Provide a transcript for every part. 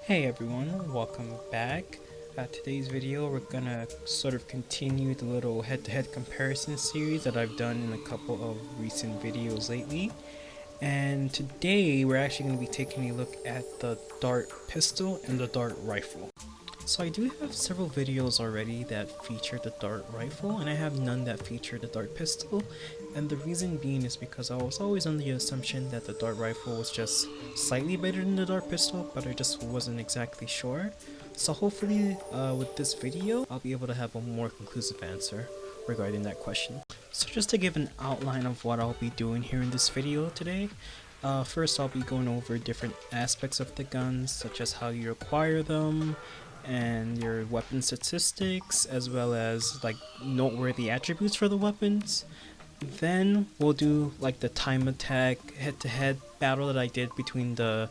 Hey everyone, welcome back. Today's video we're gonna sort of continue the little head-to-head comparison series that I've done in a couple of recent videos lately. And today we're actually going to be taking a look at the dart pistol and the dart rifle. So I do have several videos already that feature the dart rifle, and I have none that feature the dart pistol. And the reason being is because I was always under the assumption that the dart rifle was just slightly better than the dart pistol, but I just wasn't exactly sure. So hopefully with this video, I'll be able to have a more conclusive answer regarding that question. So just to give an outline of what I'll be doing here in this video today, first I'll be going over different aspects of the guns, such as how you acquire them, and your weapon statistics, as well as like noteworthy attributes for the weapons. Then we'll do like the time attack head-to-head battle that I did between the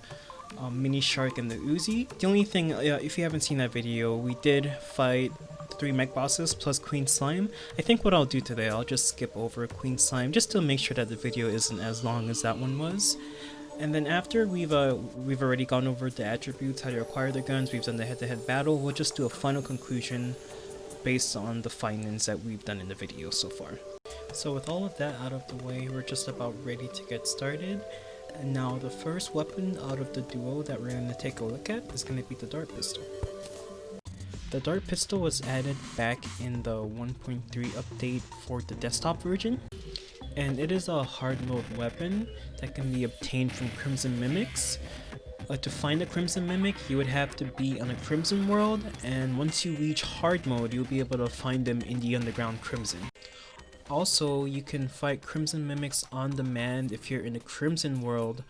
Megashark and the Uzi. The only thing, if you haven't seen that video, we did fight 3 mech bosses plus Queen Slime. I think what I'll do today, I'll just skip over Queen Slime just to make sure that the video isn't as long as that one was. And then after we've already gone over the attributes, how to acquire the guns, we've done the head-to-head battle, we'll just do a final conclusion based on the findings that we've done in the video so far. So with all of that out of the way, we're just about ready to get started. And now the first weapon out of the duo that we're going to take a look at is going to be the dart pistol. The dart pistol was added back in the 1.3 update for the desktop version, and it is a hard mode weapon that can be obtained from Crimson Mimics. To find a Crimson Mimic, you would have to be on a Crimson world, and once you reach hard mode, you'll be able to find them in the underground Crimson. Also, you can fight Crimson Mimics on demand if you're in a Crimson world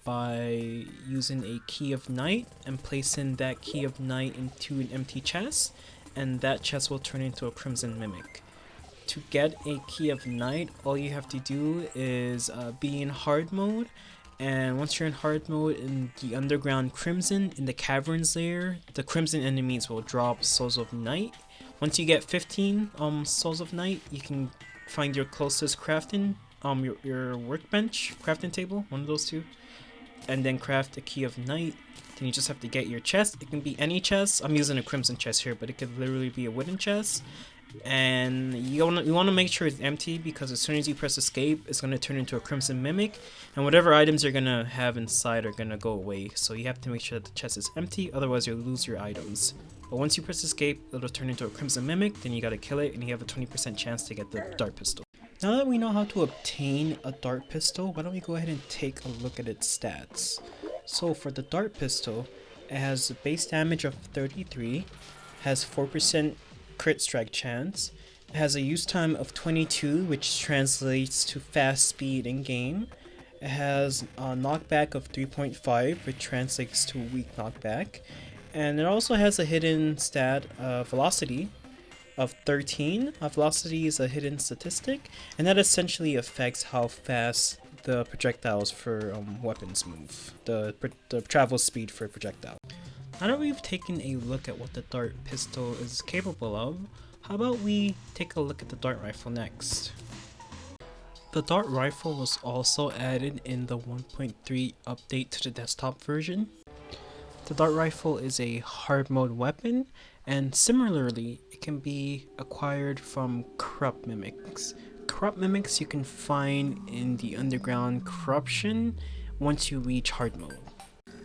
by using a Key of Night and placing that Key of Night into an empty chest, and that chest will turn into a Crimson Mimic. To get a Key of Night, all you have to do is be in hard mode, and once you're in hard mode in the underground Crimson, in the caverns layer, the Crimson enemies will drop Souls of Night. Once you get 15 Souls of Night, you can find your closest crafting, your workbench, crafting table, one of those two, and then craft a Key of Night. Then you just have to get your chest. It can be any chest. I'm using a Crimson chest here, but it could literally be a wooden chest. And you want to make sure it's empty, because as soon as you press escape, it's going to turn into a Crimson Mimic, and whatever items you're going to have inside are going to go away. So you have to make sure that the chest is empty, otherwise you'll lose your items. But once you press escape, it'll turn into a Crimson Mimic, then you gotta kill it, and you have a 20% chance to get the dart pistol. Now that we know how to obtain a dart pistol, why don't we go ahead and take a look at its stats. So for the dart pistol, it has a base damage of 33, has 4% crit strike chance, it has a use time of 22, which translates to fast speed in game. It has a knockback of 3.5, which translates to weak knockback. And it also has a hidden stat, velocity, of 13. Velocity is a hidden statistic, and that essentially affects how fast the projectiles for weapons move, the travel speed for projectiles. Now that we've taken a look at what the dart pistol is capable of, how about we take a look at the dart rifle next? The dart rifle was also added in the 1.3 update to the desktop version. The dart rifle is a hard mode weapon, and similarly, it can be acquired from corrupt mimics. Corrupt mimics you can find in the underground corruption once you reach hard mode.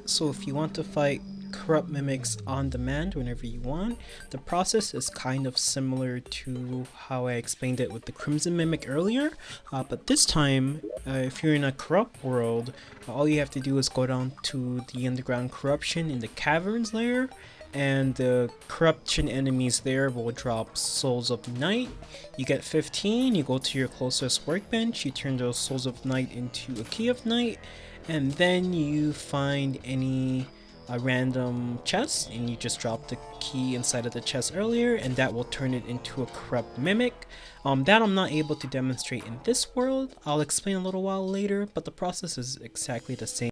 So if you want to fight corrupt mimics on demand whenever you want, the process is kind of similar to how I explained it with the Crimson Mimic earlier, but this time if you're in a corrupt world, all you have to do is go down to the underground corruption in the caverns layer, and the corruption enemies there will drop Souls of Night. You get 15, you go to your closest workbench, you turn those Souls of Night into a Key of Night, and then you find any a random chest, and you just drop the key inside of the chest earlier, and that will turn it into a corrupt mimic. That I'm not able to demonstrate in this world. I'll explain a little while later, but the process is exactly the same.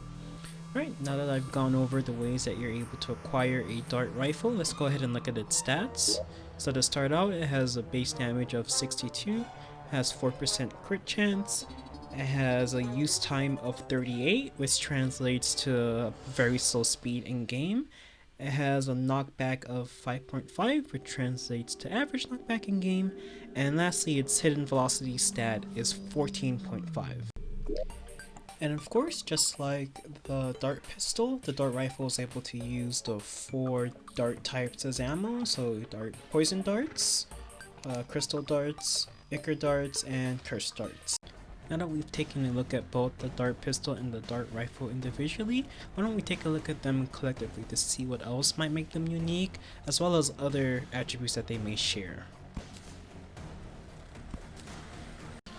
Right, now that I've gone over the ways that you're able to acquire a dart rifle, let's go ahead and look at its stats. So to start out, it has a base damage of 62, has 4% crit chance, it has a use time of 38, which translates to very slow speed in game, It has a knockback of 5.5, which translates to average knockback in game. And lastly, its hidden velocity stat is 14.5. And of course, just like the dart pistol, the dart rifle is able to use the 4 dart types as ammo, so poison darts, crystal darts, ichor darts, and curse darts. Now that we've taken a look at both the dart pistol and the dart rifle individually, why don't we take a look at them collectively to see what else might make them unique, as well as other attributes that they may share.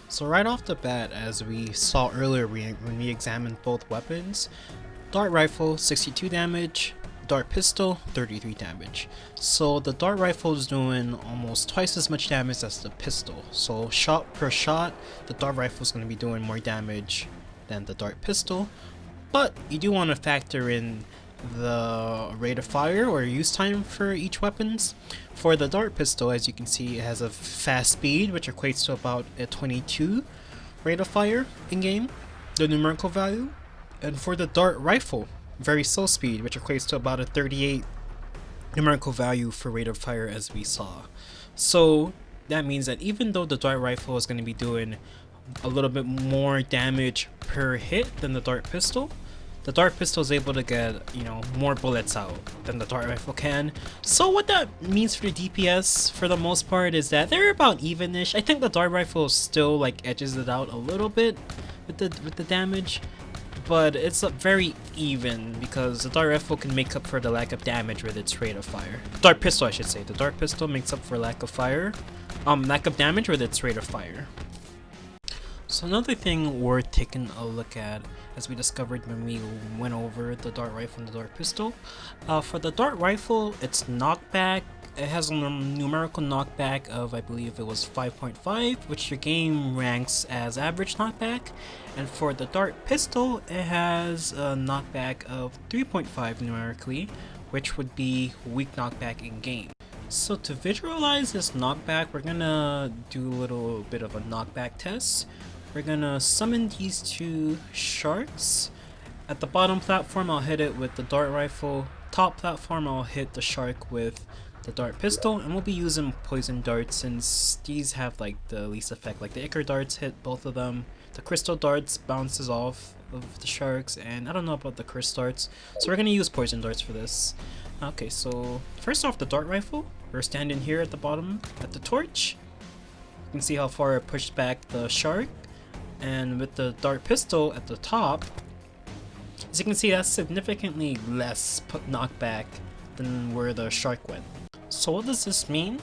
So right off the bat, as we saw earlier when we examined both weapons, dart rifle 62 damage, dart pistol 33 damage. So the dart rifle is doing almost twice as much damage as the pistol. So shot per shot, the dart rifle is going to be doing more damage than the dart pistol. But you do want to factor in the rate of fire or use time for each weapons. For the dart pistol, as you can see, it has a fast speed, which equates to about a 22 rate of fire in game, the numerical value. And for the dart rifle, very slow speed, which equates to about a 38 numerical value for rate of fire, as we saw. So that means that even though the dart rifle is going to be doing a little bit more damage per hit than the dart pistol, the dart pistol is able to get, more bullets out than the dart rifle can. So what that means for the DPS, for the most part, is that they're about even-ish. I think the dart rifle still edges it out a little bit with the damage, but it's very even because the dart rifle can make up for the lack of damage with its rate of fire. Dart pistol, I should say. The dart pistol makes up for lack of damage with its rate of fire. So another thing worth taking a look at, as we discovered when we went over the dart rifle and the dart pistol, for the dart rifle, its knockback, it has a numerical knockback of, I believe it was 5.5, which your game ranks as average knockback. And for the dart pistol, it has a knockback of 3.5 numerically, which would be weak knockback in game. So to visualize this knockback, we're gonna do a little bit of a knockback test. We're gonna summon these two sharks. At the bottom platform, I'll hit it with the dart rifle. Top platform, I'll hit the shark with the dart pistol, and we'll be using poison darts since these have the least effect. The ichor darts hit both of them. The crystal darts bounces off of the sharks, and I don't know about the curse darts, so we're gonna use poison darts for this. Okay, so first off, the dart rifle. We're standing here at the bottom at the torch. You can see how far it pushed back the shark. And with the dart pistol at the top, as you can see, that's significantly less knockback than where the shark went. So what does this mean?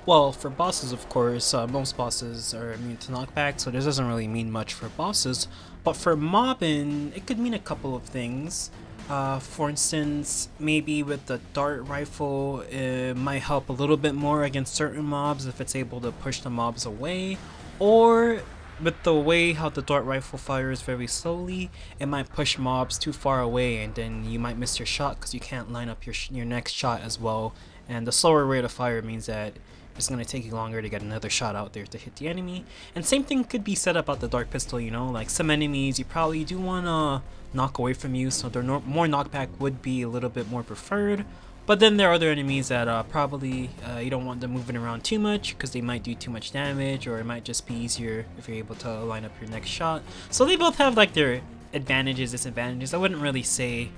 Well, for bosses, of course, most bosses are immune to knockback, so this doesn't really mean much for bosses. But for mobbing, it could mean a couple of things. For instance, maybe with the dart rifle, it might help a little bit more against certain mobs if it's able to push the mobs away, or with the way how the dart rifle fires very slowly, it might push mobs too far away, and then you might miss your shot because you can't line up your next shot as well. And the slower rate of fire means that it's going to take you longer to get another shot out there to hit the enemy. And same thing could be said about the dart pistol, some enemies you probably do want to knock away from you, so their more knockback would be a little bit more preferred. But then there are other enemies that probably you don't want them moving around too much because they might do too much damage, or it might just be easier if you're able to line up your next shot. So they both have their advantages, disadvantages. I wouldn't really say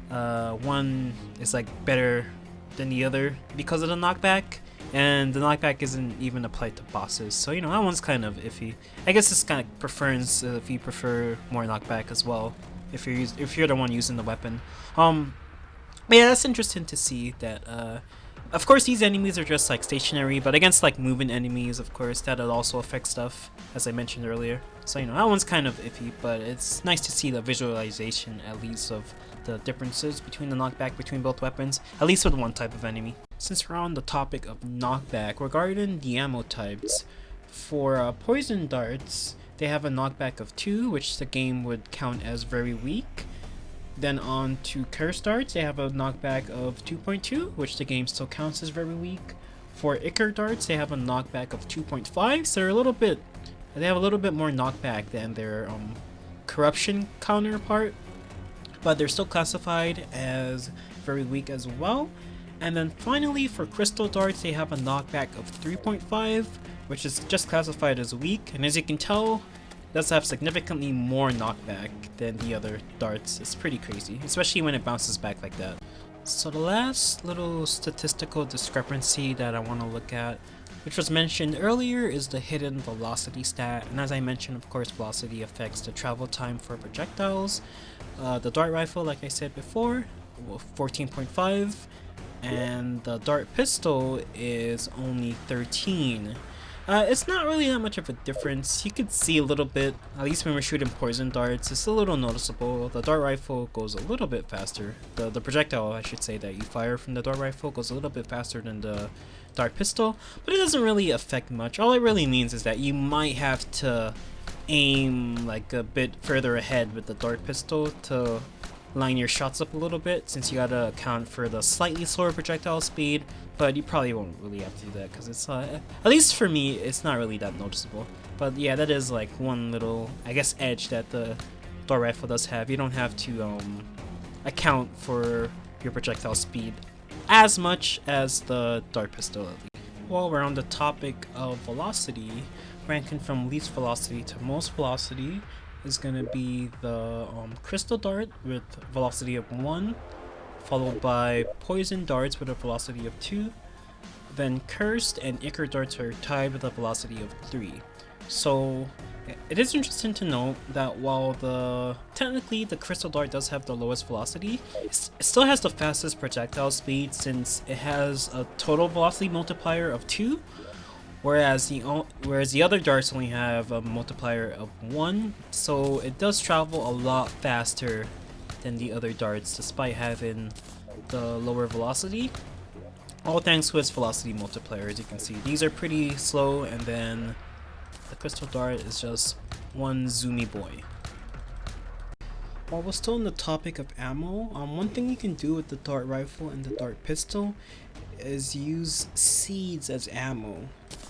one is better than the other because of the knockback, and the knockback isn't even applied to bosses. So that one's kind of iffy. I guess it's kind of preference if you prefer more knockback as well, if you're the one using the weapon. But yeah, that's interesting to see that, of course, these enemies are just stationary, but against moving enemies, of course, that'll also affect stuff, as I mentioned earlier. So that one's kind of iffy, but it's nice to see the visualization, at least, of the differences between the knockback between both weapons, at least with one type of enemy. Since we're on the topic of knockback, regarding the ammo types, for poison darts, they have a knockback of 2, which the game would count as very weak. Then on to curse darts, they have a knockback of 2.2, which the game still counts as very weak. For ichor darts, they have a knockback of 2.5, so they have a little bit more knockback than their corruption counterpart, but they're still classified as very weak as well. And then finally for crystal darts, they have a knockback of 3.5, which is just classified as weak, and as you can tell, it does have significantly more knockback than the other darts. It's pretty crazy, especially when it bounces back like that. So the last little statistical discrepancy that I want to look at, which was mentioned earlier, is the hidden velocity stat. And as I mentioned, of course, velocity affects the travel time for projectiles. The dart rifle, like I said before, 14.5, and the dart pistol is only 13. It's not really that much of a difference. You could see a little bit, at least when we're shooting poison darts, it's a little noticeable. The dart rifle goes a little bit faster. The projectile, I should say, that you fire from the dart rifle goes a little bit faster than the dart pistol, but it doesn't really affect much. All it really means is that you might have to aim like a bit further ahead with the dart pistol to line your shots up a little bit, since you gotta account for the slightly slower projectile speed, but you probably won't really have to do that because it's at least for me, it's not really that noticeable. But yeah, that is like one little, I guess, edge that the dart rifle does have. You don't have to account for your projectile speed as much as the dart pistol, at least. While we're on the topic of velocity, ranking from least velocity to most velocity is going to be the crystal dart with velocity of 1, followed by poison darts with a velocity of 2, then cursed and ichor darts are tied with a velocity of 3. So it is interesting to note that while technically the crystal dart does have the lowest velocity, it still has the fastest projectile speed, since it has a total velocity multiplier of 2, whereas the other darts only have a multiplier of 1, so it does travel a lot faster than the other darts despite having the lower velocity, all thanks to its velocity multiplier. As you can see, these are pretty slow, and then the crystal dart is just one zoomy boy. While we're still on the topic of ammo, one thing you can do with the dart rifle and the dart pistol is use seeds as ammo.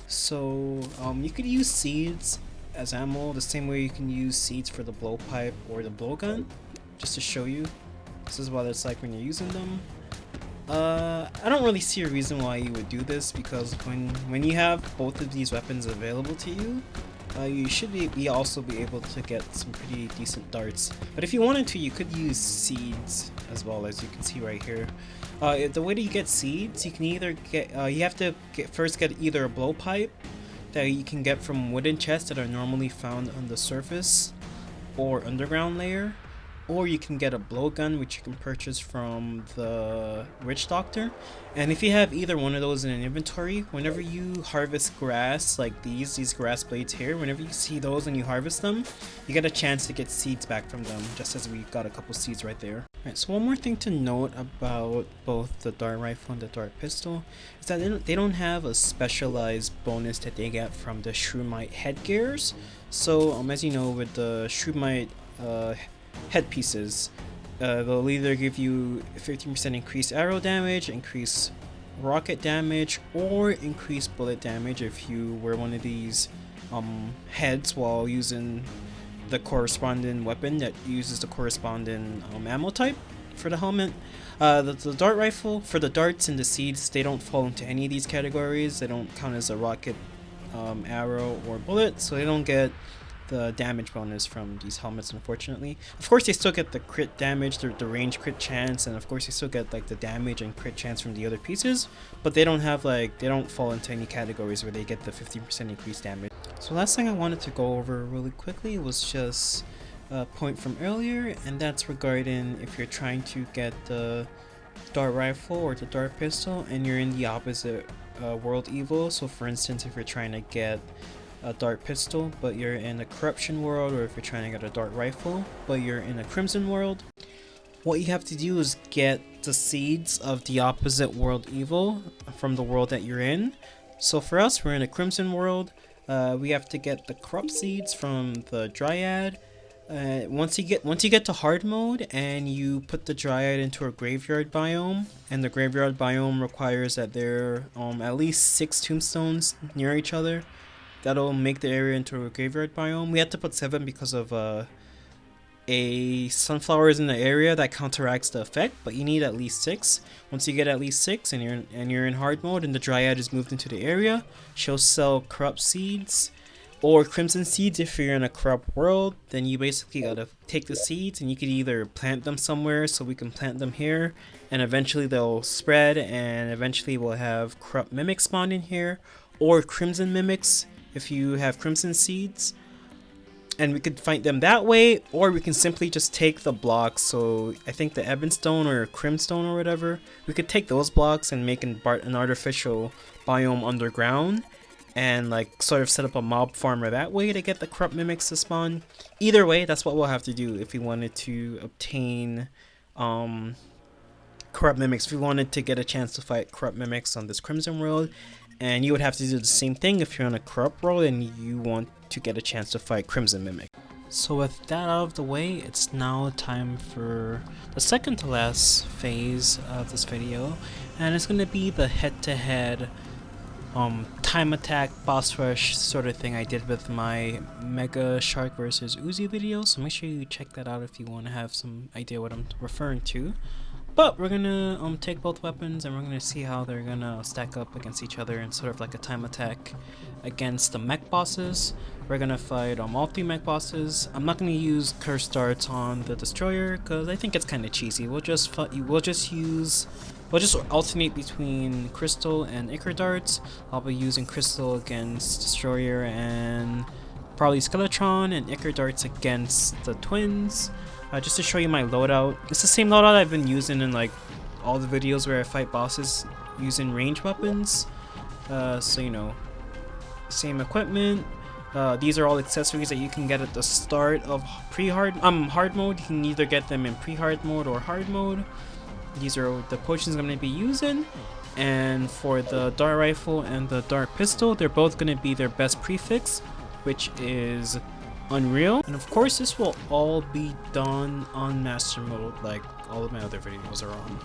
So you could use seeds as ammo the same way you can use seeds for the blowpipe or the blowgun. Just to show you, this is what it's like when you're using them. I don't really see a reason why you would do this, because when you have both of these weapons available to you, you should also be able to get some pretty decent darts. But if you wanted to, you could use seeds as well, as you can see right here. The way that you get seeds, you can either get you have to first get either a blowpipe that you can get from wooden chests that are normally found on the surface or underground layer, or you can get a blowgun, which you can purchase from the witch doctor. And if you have either one of those in an inventory, whenever you harvest grass like these grass blades here, whenever you see those and you harvest them, you get a chance to get seeds back from them, just as we got a couple seeds right there. Alright, so one more thing to note about both the dart rifle and the dart pistol is that they don't have a specialized bonus that they get from the Shroomite headgears. So as you know, with the Shroomite headpieces, they'll either give you 15% increased arrow damage, increased rocket damage, or increased bullet damage if you wear one of these heads while using the corresponding weapon that uses the corresponding ammo type for the helmet. The dart rifle, for the darts and the seeds, they don't fall into any of these categories. They don't count as a rocket, arrow, or bullet, so they don't get the damage bonus from these helmets, unfortunately. Of course, they still get the crit damage, the range crit chance, and of course they still get like the damage and crit chance from the other pieces, but they don't fall into any categories where they get the 50% increased damage. So last thing I wanted to go over really quickly was just a point from earlier, and that's regarding if you're trying to get the dart rifle or the dart pistol and you're in the opposite world evil. So for instance, if you're trying to get a dart pistol but you're in a corruption world, or if you're trying to get a dart rifle but you're in a crimson world, what you have to do is get the seeds of the opposite world evil from the world that you're in. So for us, we're in a crimson world. We have to get the corrupt seeds from the dryad. Once you get to hard mode and you put the dryad into a graveyard biome, and the graveyard biome requires that there at least 6 tombstones near each other, that'll make the area into a graveyard biome. We had to put 7 because of a sunflowers in the area that counteracts the effect, but you need at least 6. Once you get at least 6 and you're in hard mode and the dryad is moved into the area, she'll sell corrupt seeds or crimson seeds. If you're in a corrupt world, then you basically gotta take the seeds and you could either plant them somewhere, so we can plant them here and eventually they'll spread and eventually we'll have corrupt mimics spawn in here, or crimson mimics if you have crimson seeds. And we could fight them that way, or we can simply just take the blocks. So I think the Ebonstone or Crimstone or whatever, we could take those blocks and make an artificial biome underground and like sort of set up a mob farmer that way to get the corrupt mimics to spawn. Either way, that's what we'll have to do if we wanted to obtain corrupt mimics. If we wanted to get a chance to fight corrupt mimics on this Crimson world, and you would have to do the same thing if you're on a corrupt world and you want to get a chance to fight Crimson Mimic. So with that out of the way, it's now time for the second to last phase of this video, and it's going to be the head-to-head time attack boss rush sort of thing I did with my Megashark versus Uzi video, so make sure you check that out if you want to have some idea what I'm referring to. But we're gonna take both weapons and we're gonna see how they're gonna stack up against each other in sort of like a time attack against the mech bosses. We're gonna fight all 3 mech bosses. I'm not gonna use curse darts on the destroyer because I think it's kind of cheesy. We'll just alternate between crystal and ichor darts. I'll be using crystal against destroyer and probably Skeletron, and ichor darts against the twins. Just to show you my loadout. It's the same loadout I've been using in like all the videos where I fight bosses using range weapons. So you know, same equipment. These are all accessories that you can get at the start of hard mode. You can either get them in pre-hard mode or hard mode. These are the potions I'm going to be using. And for the dart rifle and the dart pistol, they're both going to be their best prefix, which is Unreal. And of course this will all be done on master mode like all of my other videos are on.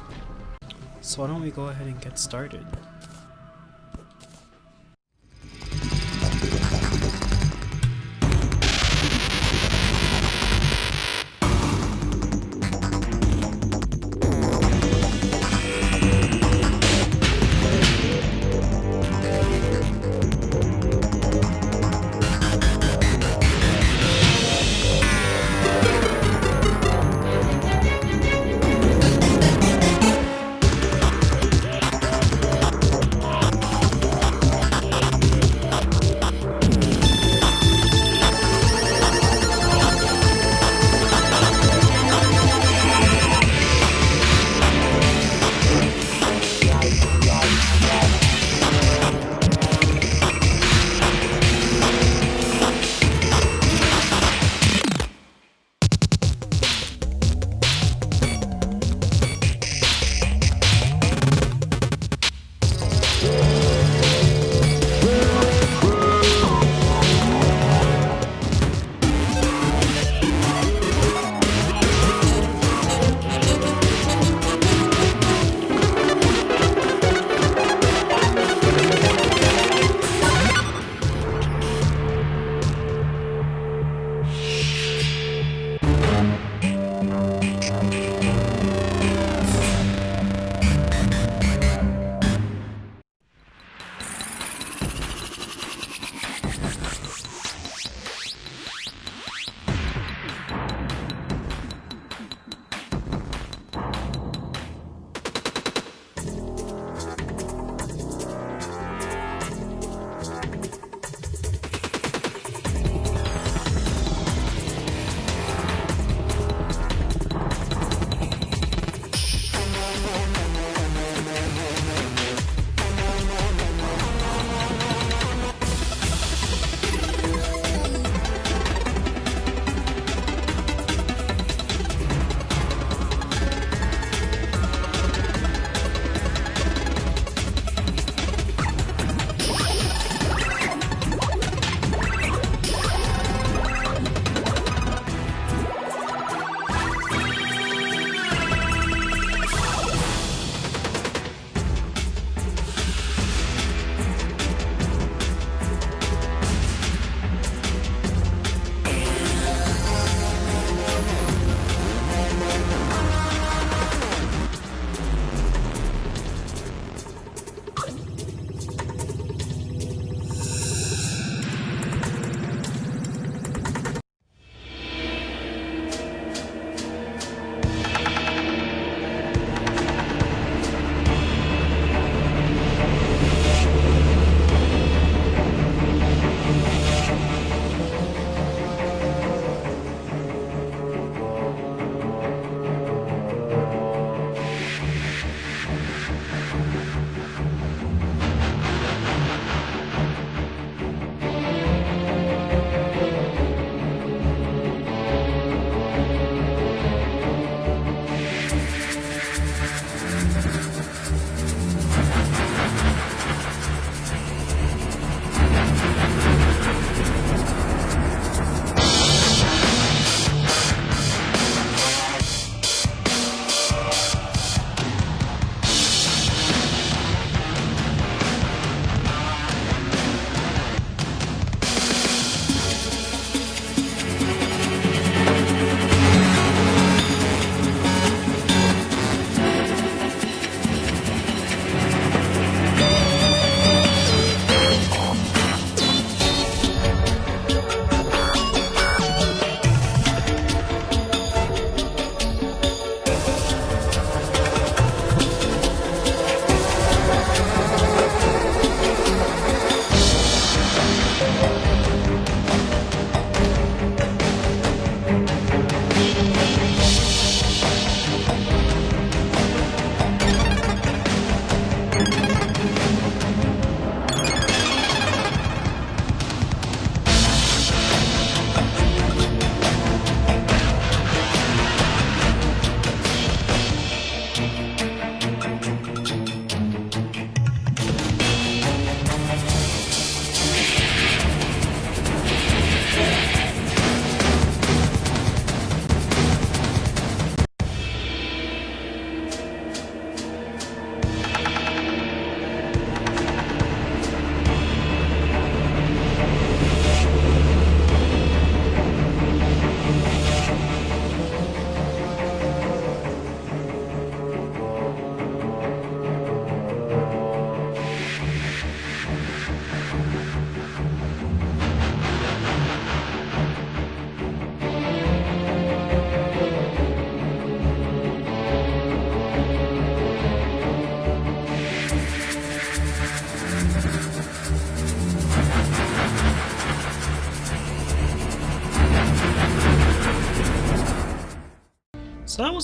So why don't we go ahead and get started.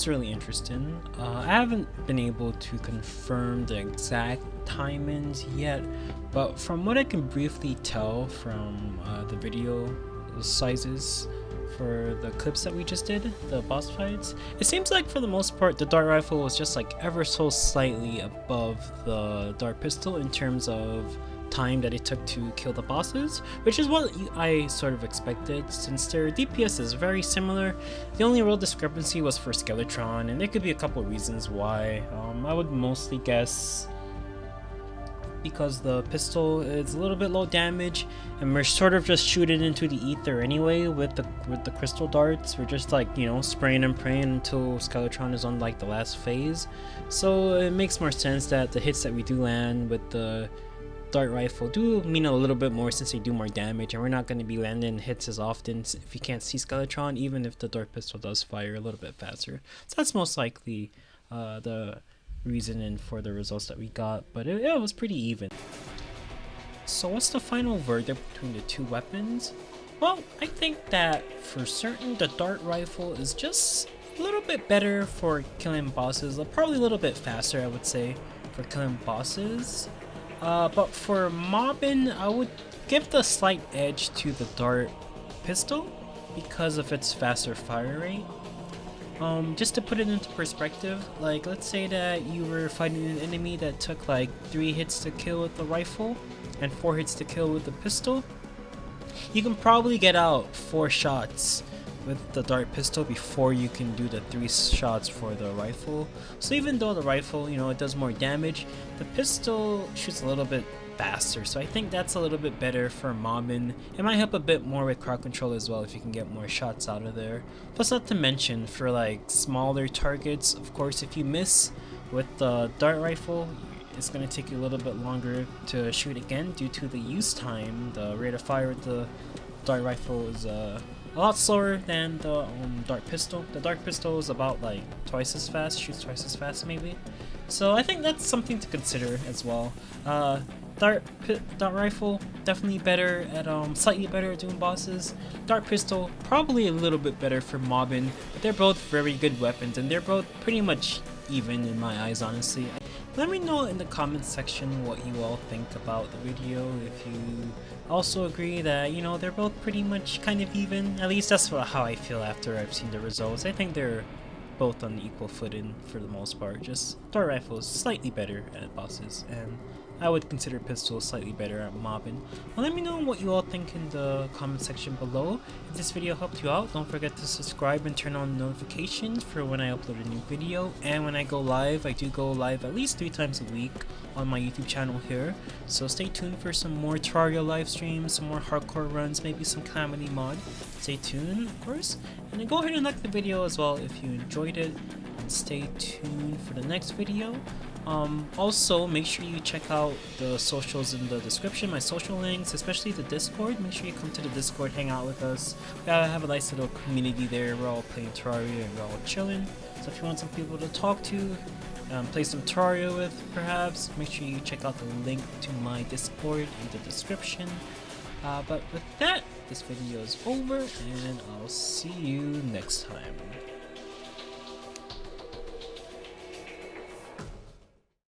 looks really interesting. I haven't been able to confirm the exact timings yet, but from what I can briefly tell from the video sizes for the clips that we just did, the boss fights, it seems like for the most part the dart rifle was just like ever so slightly above the dart pistol in terms of time that it took to kill the bosses, which is what I sort of expected since their DPS is very similar. The only real discrepancy was for Skeletron, and there could be a couple reasons why. I would mostly guess because the pistol is a little bit low damage and we're sort of just shooting into the ether anyway with the crystal darts. We're just like, you know, spraying and praying until Skeletron is on like the last phase. So it makes more sense that the hits that we do land with the dart rifle do mean a little bit more since they do more damage, and we're not going to be landing hits as often if you can't see Skeletron, even if the dart pistol does fire a little bit faster. So that's most likely the reasoning for the results that we got, but it was pretty even. So what's the final verdict between the two weapons? Well, I think that for certain the dart rifle is just a little bit better for killing bosses, probably a little bit faster I would say for killing bosses. But for mobbing, I would give the slight edge to the dart pistol because of its faster fire rate. Just to put it into perspective, like let's say that you were fighting an enemy that took like 3 hits to kill with the rifle and 4 hits to kill with the pistol. You can probably get out 4 shots with the dart pistol before you can do the 3 shots for the rifle. So even though the rifle, you know, it does more damage, the pistol shoots a little bit faster, so I think that's a little bit better for mobbing. It might help a bit more with crowd control as well if you can get more shots out of there. Plus, not to mention for like smaller targets, of course, if you miss with the dart rifle, it's going to take you a little bit longer to shoot again due to the use time. The rate of fire with the dart rifle is a lot slower than the dart pistol. The dart pistol is about like twice as fast, shoots twice as fast maybe. So I think that's something to consider as well. Dart rifle definitely better at slightly better at doing bosses. Dart pistol probably a little bit better for mobbing, but they're both very good weapons and they're both pretty much even in my eyes, honestly. Let me know in the comments section what you all think about the video. If you also agree that, you know, they're both pretty much kind of even. At least that's how I feel after I've seen the results. I think they're both on equal footing for the most part. Just dart rifle is slightly better at bosses, and I would consider pistol slightly better at mobbing. Well, let me know what you all think in the comment section below. If this video helped you out, don't forget to subscribe and turn on notifications for when I upload a new video. And when I go live, I do go live at least 3 times a week on my YouTube channel here. So stay tuned for some more Terraria live streams, some more hardcore runs, maybe some Calamity mod. Stay tuned, of course. And then go ahead and like the video as well if you enjoyed it. And stay tuned for the next video. Also, make sure you check out the socials in the description, my social links, especially the Discord. Make sure you come to the Discord, hang out with us. We have a nice little community there. We're all playing Terraria and we're all chilling. So if you want some people to talk to, play some Terraria with perhaps, make sure you check out the link to my Discord in the description. But with that, this video is over and I'll see you next time.